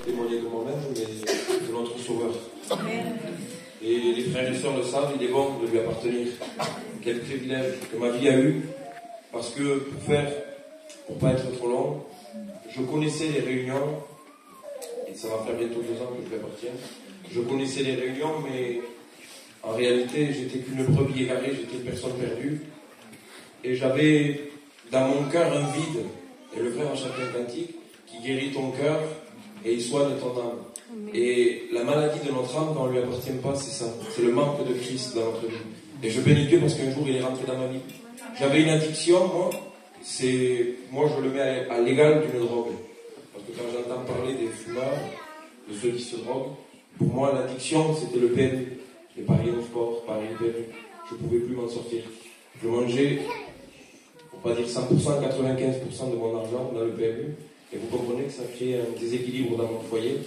Témoigner de moi-même, mais de notre Sauveur. Amen. Et les frères et sœurs le savent, il est bon de lui appartenir. Quel privilège que ma vie a eu, parce que pour pas être trop long, je connaissais les réunions, et ça va faire bientôt 2 ans que je lui appartiens. Je connaissais les réunions, mais en réalité, j'étais qu'une brebis égarée, j'étais une personne perdue. Et j'avais dans mon cœur un vide. Et le frère a chanté un cantique qui guérit ton cœur et il soigne ton âme. Et la maladie de notre âme, quand on ne lui appartient pas, c'est ça. C'est le manque de Christ dans notre vie. Et je bénis Dieu parce qu'un jour, il est rentré dans ma vie. J'avais une addiction, moi je le mets à l'égal d'une drogue. Parce que quand j'entends parler des fumeurs, de ceux qui se droguent, pour moi, l'addiction, c'était le PMU. Les paris au sport, paris au PMU. Je ne pouvais plus m'en sortir. Je mangeais, on va dire 100%, 95% de mon argent dans le PMU. Et vous comprenez que ça crée un déséquilibre dans mon foyer.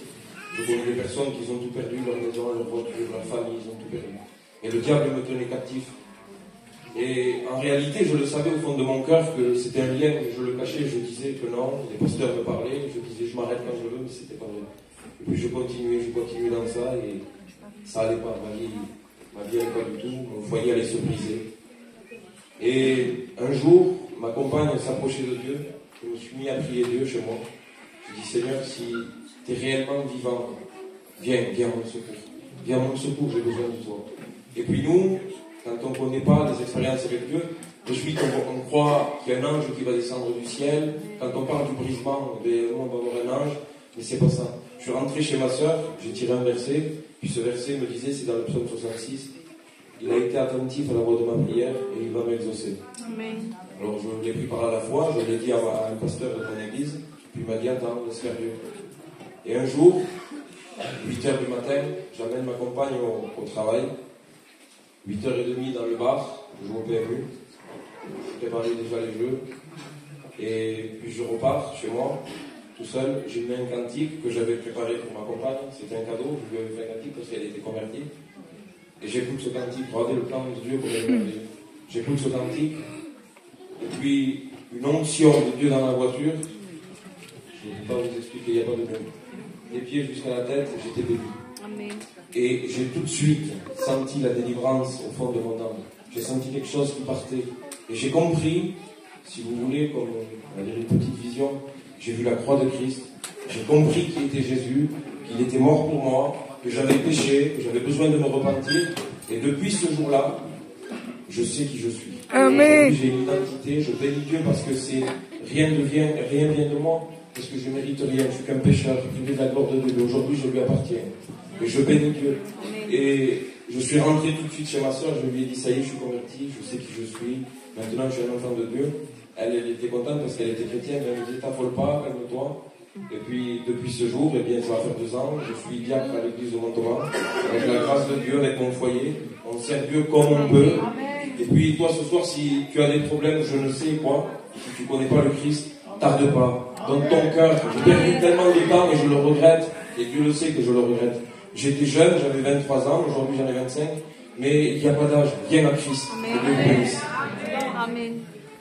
Je connais des personnes qui ont tout perdu, leur maison, leur voiture, leur famille, ils ont tout perdu. Et le diable me tenait captif. Et en réalité, je le savais au fond de mon cœur que c'était un lien, mais je le cachais, je disais que non, les pasteurs me parlaient, je disais je m'arrête quand je veux, mais c'était pas vrai. Et puis je continuais dans ça, et ça allait pas, ma vie allait pas du tout, mon foyer allait se briser. Et un jour, ma compagne s'approchait de Dieu, je me suis mis à prier Dieu chez moi. Je dis Seigneur, si tu es réellement vivant, viens à mon secours. Viens à mon secours, j'ai besoin de toi. Et puis nous, quand on ne connaît pas des expériences avec Dieu, de suite on croit qu'il y a un ange qui va descendre du ciel. Quand on parle du brisement, on va avoir un ange, mais c'est pas ça. Je suis rentré chez ma soeur, j'ai tiré un verset, puis ce verset me disait, c'est dans le psaume 66, il a été attentif à la voix de ma prière et il va m'exaucer. Amen. Alors je l'ai pris par la foi, je l'ai dit à un pasteur de mon église, puis il m'a dit attends, laisse faire Dieu. Et un jour, 8h du matin, j'amène ma compagne au travail, 8h30 dans le bar, je joue au PMU, je préparais déjà les jeux, et puis je repars chez moi, tout seul, j'ai mis un cantique que j'avais préparé pour ma compagne, c'était un cadeau, je lui avais fait un cantique parce qu'elle était convertie, et j'écoute ce cantique, regardez le plan de Dieu pour les merveilleux. J'écoute ce cantique, et puis une onction de Dieu dans la voiture, je ne peux pas vous expliquer, il n'y a pas de mots. Des pieds jusqu'à la tête, j'étais béni. Amen. Et j'ai tout de suite senti la délivrance au fond de mon âme. J'ai senti quelque chose qui partait. Et j'ai compris, si vous voulez, comme on va dire une petite vision, j'ai vu la croix de Christ, j'ai compris qui était Jésus, qu'il était mort pour moi, que j'avais péché, que j'avais besoin de me repentir. Et depuis ce jour-là, je sais qui je suis. Amen. J'ai une identité, je bénis Dieu parce que rien vient de moi, parce que je ne mérite rien, je suis qu'un pécheur, privé de la gloire de Dieu. Mais aujourd'hui, je lui appartiens. Et je bénis Dieu. Amen. Et je suis rentré tout de suite chez ma soeur, je lui ai dit, ça y est, je suis converti, je sais qui je suis. Maintenant, je suis un enfant de Dieu. Elle était contente parce qu'elle était chrétienne, elle me dit, t'affole pas, calme-toi. Et puis, depuis ce jour, eh bien, ça va faire 2 ans, je suis diacre à l'église de Montauban, avec la grâce de Dieu, avec mon foyer. On sert Dieu comme on peut. Et puis, toi, ce soir, si tu as des problèmes, je ne sais quoi, si tu ne connais pas le Christ, tarde pas. Donne ton cœur. J'ai perdu tellement de temps et je le regrette. Et Dieu le sait que je le regrette. J'étais jeune, j'avais 23 ans, aujourd'hui j'en ai 25. Mais il n'y a pas d'âge. Viens à Christ. Que Dieu vous bénisse. Amen.